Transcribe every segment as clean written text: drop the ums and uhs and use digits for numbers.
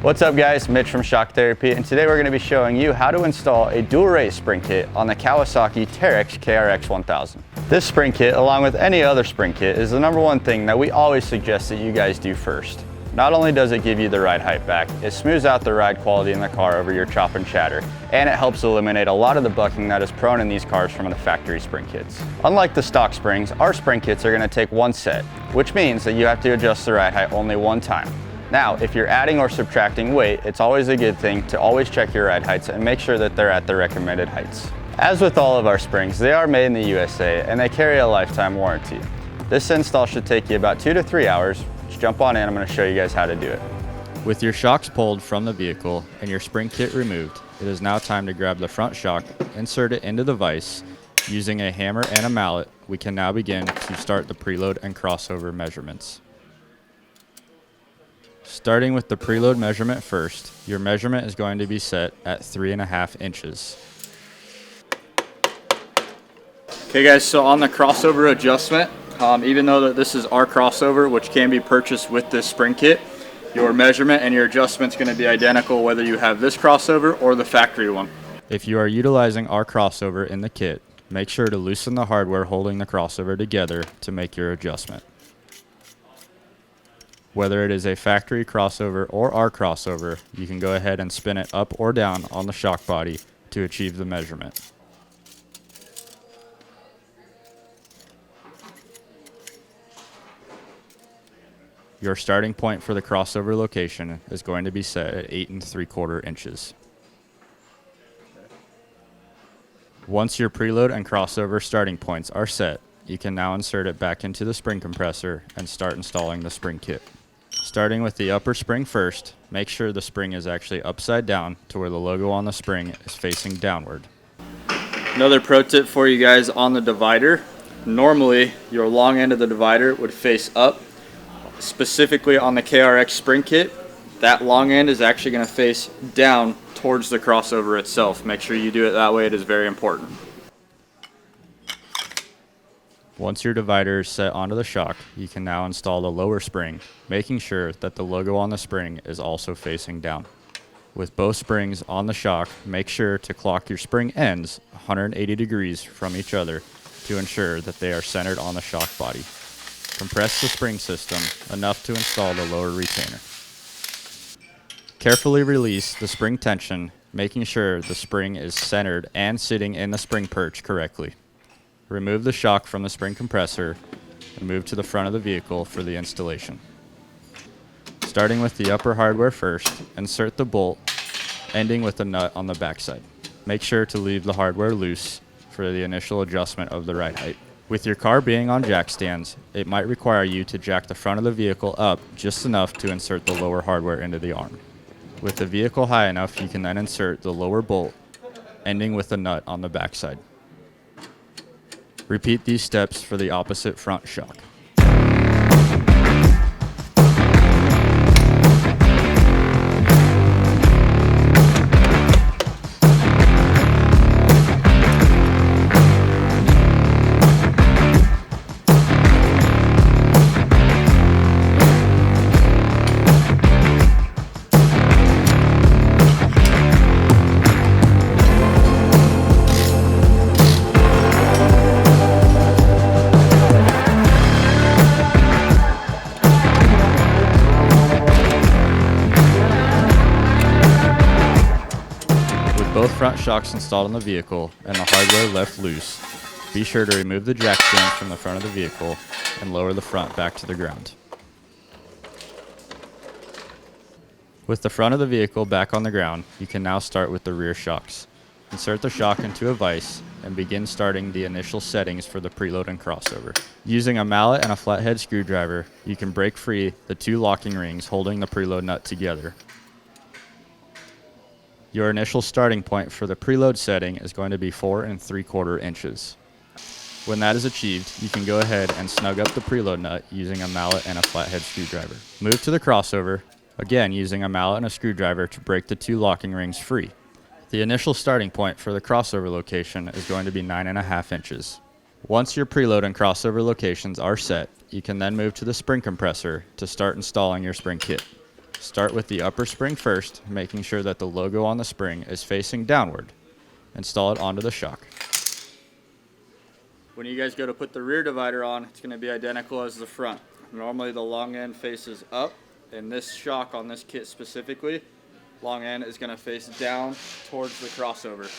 What's up guys, Mitch from Shock Therapy, and today we're going to be showing you how to install a dual race spring kit on the Kawasaki Teryx KRX1000. This spring kit, along with any other spring kit, is the number one thing that we always suggest that you guys do first. Not only does it give you the ride height back, it smooths out the ride quality in the car over your chop and chatter, and it helps eliminate a lot of the bucking that is prone in these cars from the factory spring kits. Unlike the stock springs, our spring kits are going to take one set, which means that you have to adjust the ride height only one time. Now, if you're adding or subtracting weight, it's always a good thing to always check your ride heights and make sure that they're at the recommended heights. As with all of our springs, they are made in the USA and they carry a lifetime warranty. This install should take you about 2 to 3 hours. Just jump on in, I'm going to show you guys how to do it. With your shocks pulled from the vehicle and your spring kit removed, it is now time to grab the front shock, insert it into the vise. Using a hammer and a mallet, we can now begin to start the preload and crossover measurements. Starting with the preload measurement first, your measurement is going to be set at 3.5 inches. Okay guys, so on the crossover adjustment, even though that this is our crossover, which can be purchased with this spring kit, your measurement and your adjustment is going to be identical whether you have this crossover or the factory one. If you are utilizing our crossover in the kit, make sure to loosen the hardware holding the crossover together to make your adjustment. Whether it is a factory crossover or our crossover, you can go ahead and spin it up or down on the shock body to achieve the measurement. Your starting point for the crossover location is going to be set at 8 3/4 inches. Once your preload and crossover starting points are set, you can now insert it back into the spring compressor and start installing the spring kit. Starting with the upper spring first, make sure the spring is actually upside down to where the logo on the spring is facing downward. Another pro tip for you guys on the divider. Normally, your long end of the divider would face up. Specifically on the KRX spring kit, that long end is actually going to face down towards the crossover itself. Make sure you do it that way, it is very important. Once your divider is set onto the shock, you can now install the lower spring, making sure that the logo on the spring is also facing down. With both springs on the shock, make sure to clock your spring ends 180 degrees from each other to ensure that they are centered on the shock body. Compress the spring system enough to install the lower retainer. Carefully release the spring tension, making sure the spring is centered and sitting in the spring perch correctly. Remove the shock from the spring compressor and move to the front of the vehicle for the installation. Starting with the upper hardware first, insert the bolt, ending with a nut on the backside. Make sure to leave the hardware loose for the initial adjustment of the ride height. With your car being on jack stands, it might require you to jack the front of the vehicle up just enough to insert the lower hardware into the arm. With the vehicle high enough, you can then insert the lower bolt, ending with a nut on the backside. Repeat these steps for the opposite front shock. Both front shocks installed on the vehicle and the hardware left loose, be sure to remove the jack stands from the front of the vehicle and lower the front back to the ground. With the front of the vehicle back on the ground, you can now start with the rear shocks. Insert the shock into a vise and begin starting the initial settings for the preload and crossover. Using a mallet and a flathead screwdriver, you can break free the 2 locking rings holding the preload nut together. Your initial starting point for the preload setting is going to be 4 3/4 inches. When that is achieved, you can go ahead and snug up the preload nut using a mallet and a flathead screwdriver. Move to the crossover, again using a mallet and a screwdriver to break the 2 locking rings free. The initial starting point for the crossover location is going to be 9.5 inches. Once your preload and crossover locations are set, you can then move to the spring compressor to start installing your spring kit. Start with the upper spring first, making sure that the logo on the spring is facing downward. Install it onto the shock. When you guys go to put the rear divider on, it's going to be identical as the front. Normally the long end faces up, and this shock on this kit specifically, long end is going to face down towards the crossover.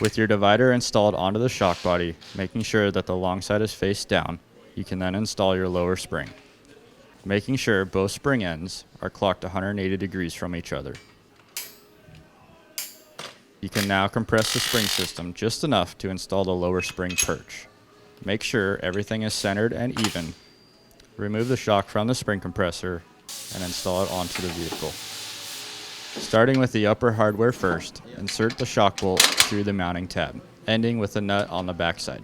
With your divider installed onto the shock body, making sure that the long side is face down, you can then install your lower spring, making sure both spring ends are clocked 180 degrees from each other. You can now compress the spring system just enough to install the lower spring perch. Make sure everything is centered and even. Remove the shock from the spring compressor and install it onto the vehicle. Starting with the upper hardware first, insert the shock bolt through the mounting tab, ending with a nut on the backside.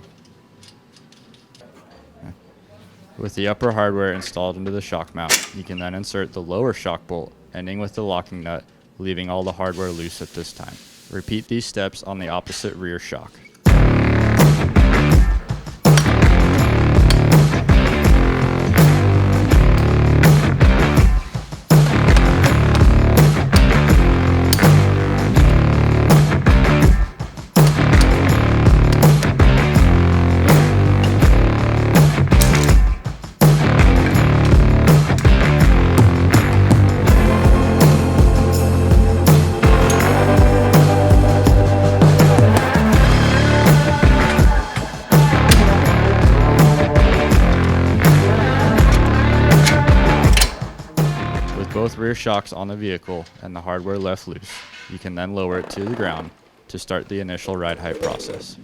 With the upper hardware installed into the shock mount, you can then insert the lower shock bolt, ending with the locking nut, leaving all the hardware loose at this time. Repeat these steps on the opposite rear shock. Both rear shocks on the vehicle and the hardware left loose, you can then lower it to the ground to start the initial ride height process.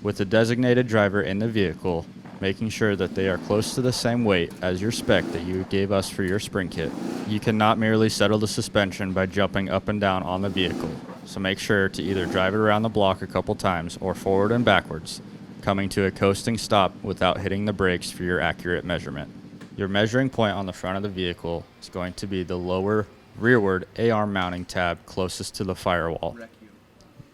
With the designated driver in the vehicle, making sure that they are close to the same weight as your spec that you gave us for your spring kit, you cannot merely settle the suspension by jumping up and down on the vehicle. So make sure to either drive it around the block a couple times or forward and backwards, coming to a coasting stop without hitting the brakes for your accurate measurement. Your measuring point on the front of the vehicle is going to be the lower rearward A-arm mounting tab closest to the firewall.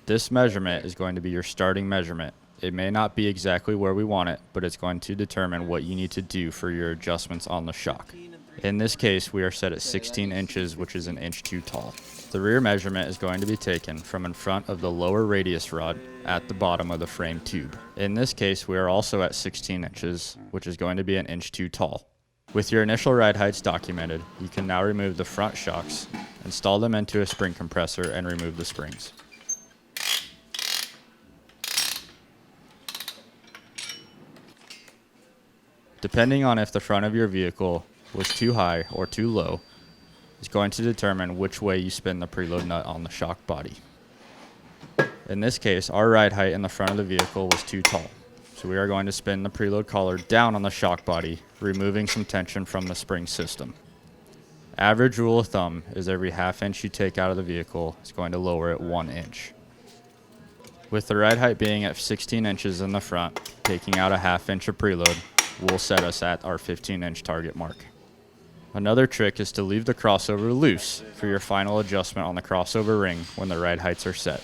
This measurement is going to be your starting measurement. It may not be exactly where we want it, but it's going to determine what you need to do for your adjustments on the shock. In this case, we are set at 16 inches, which is an inch too tall. The rear measurement is going to be taken from in front of the lower radius rod at the bottom of the frame tube. In this case, we are also at 16 inches, which is going to be an inch too tall. With your initial ride heights documented, you can now remove the front shocks, install them into a spring compressor, and remove the springs. Depending on if the front of your vehicle was too high or too low, is going to determine which way you spin the preload nut on the shock body. In this case, our ride height in the front of the vehicle was too tall. So we are going to spin the preload collar down on the shock body, removing some tension from the spring system. Average rule of thumb is every half inch you take out of the vehicle is going to lower it 1 inch. With the ride height being at 16 inches in the front, taking out a half inch of preload will set us at our 15-inch target mark. Another trick is to leave the crossover loose for your final adjustment on the crossover ring when the ride heights are set.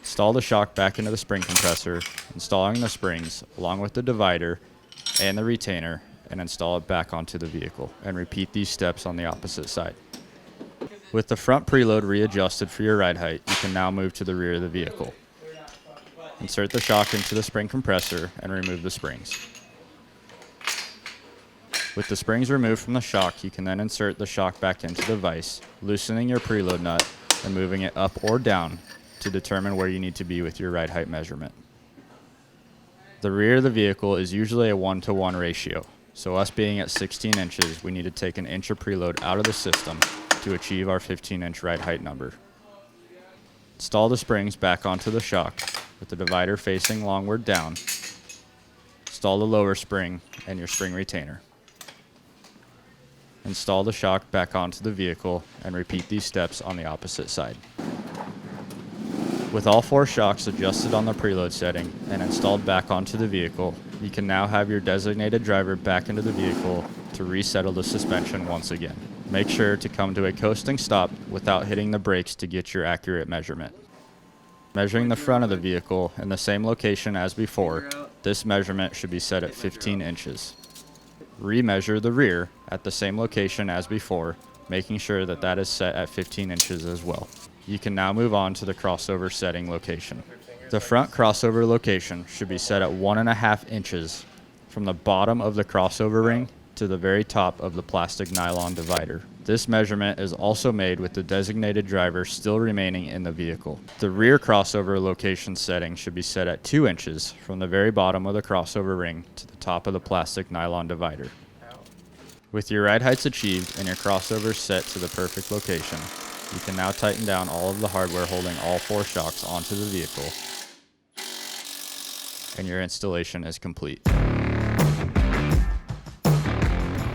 Install the shock back into the spring compressor, installing the springs along with the divider and the retainer, and install it back onto the vehicle, and repeat these steps on the opposite side. With the front preload readjusted for your ride height, you can now move to the rear of the vehicle. Insert the shock into the spring compressor and remove the springs. With the springs removed from the shock, you can then insert the shock back into the vise, loosening your preload nut and moving it up or down to determine where you need to be with your ride height measurement. The rear of the vehicle is usually a 1-to-1 ratio, so us being at 16 inches, we need to take an inch of preload out of the system to achieve our 15-inch ride height number. Install the springs back onto the shock with the divider facing longward down. Install the lower spring and your spring retainer. Install the shock back onto the vehicle and repeat these steps on the opposite side. With all 4 shocks adjusted on the preload setting and installed back onto the vehicle, you can now have your designated driver back into the vehicle to resettle the suspension once again. Make sure to come to a coasting stop without hitting the brakes to get your accurate measurement. Measuring the front of the vehicle in the same location as before, this measurement should be set at 15 inches. remeasure the rear at the same location as before, making sure that that is set at 15 inches as well. You can now move on to the crossover setting location. The front crossover location should be set at 1.5 inches from the bottom of the crossover ring to the very top of the plastic nylon divider. This measurement is also made with the designated driver still remaining in the vehicle. The rear crossover location setting should be set at 2 inches from the very bottom of the crossover ring to the top of the plastic nylon divider. With your ride heights achieved and your crossover set to the perfect location, you can now tighten down all of the hardware holding all 4 shocks onto the vehicle, and your installation is complete.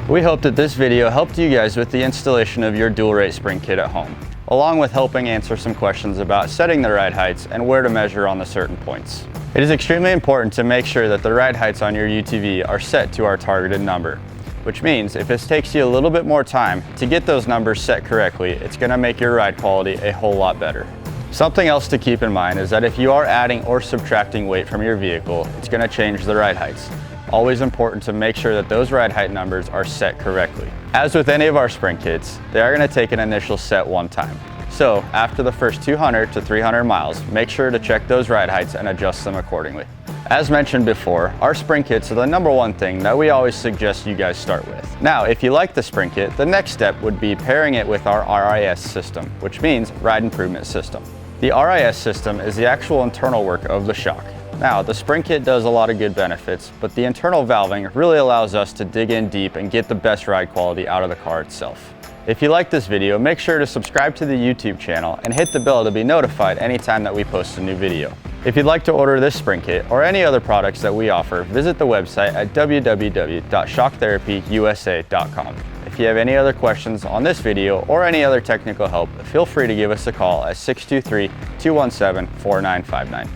We hope that this video helped you guys with the installation of your dual rate spring kit at home, along with helping answer some questions about setting the ride heights and where to measure on the certain points. It is extremely important to make sure that the ride heights on your UTV are set to our targeted number, which means if it takes you a little bit more time to get those numbers set correctly, it's going to make your ride quality a whole lot better. Something else to keep in mind is that if you are adding or subtracting weight from your vehicle, it's going to change the ride heights. Always important to make sure that those ride height numbers are set correctly. As with any of our spring kits, they are going to take an initial set one time. So after the first 200 to 300 miles, make sure to check those ride heights and adjust them accordingly. As mentioned before, our spring kits are the #1 thing that we always suggest you guys start with. Now, if you like the spring kit, the next step would be pairing it with our RIS system, which means Ride Improvement System. The RIS system is the actual internal work of the shock. Now, the spring kit does a lot of good benefits, but the internal valving really allows us to dig in deep and get the best ride quality out of the car itself. If you like this video, make sure to subscribe to the YouTube channel and hit the bell to be notified anytime that we post a new video. If you'd like to order this spring kit or any other products that we offer, visit the website at www.shocktherapyusa.com. If you have any other questions on this video or any other technical help, feel free to give us a call at 623-217-4959.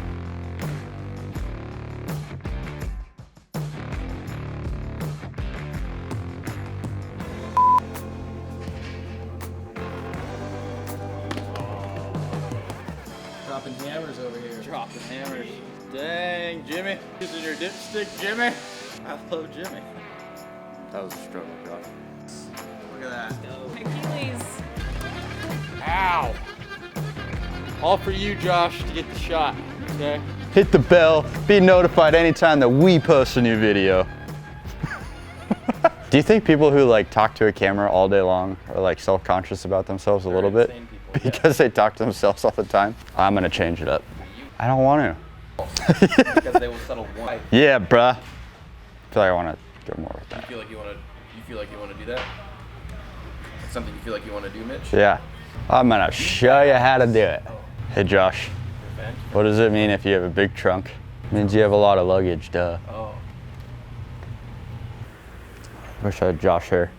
Dropping hammers over here. Dropping hammers. Dang, Jimmy. Using your dipstick, Jimmy. I love Jimmy. That was a struggle, Josh. Look at that. Achilles. Ow! All for you, Josh, to get the shot, okay? Hit the bell, be notified anytime that we post a new video. Do you think people who like talk to a camera all day long are like self-conscious about themselves a little bit? Because they talk to themselves all the time? I'm gonna change it up. I don't want to. Because they will settle one. Yeah, bruh. I feel like I want to go more with that. You feel like you want to do that? It's something you feel like you want to do, Mitch? Yeah. I'm gonna show you how to do it. Hey Josh, what does it mean if you have a big trunk? It means you have a lot of luggage, duh. Oh. Wish I had Josh here.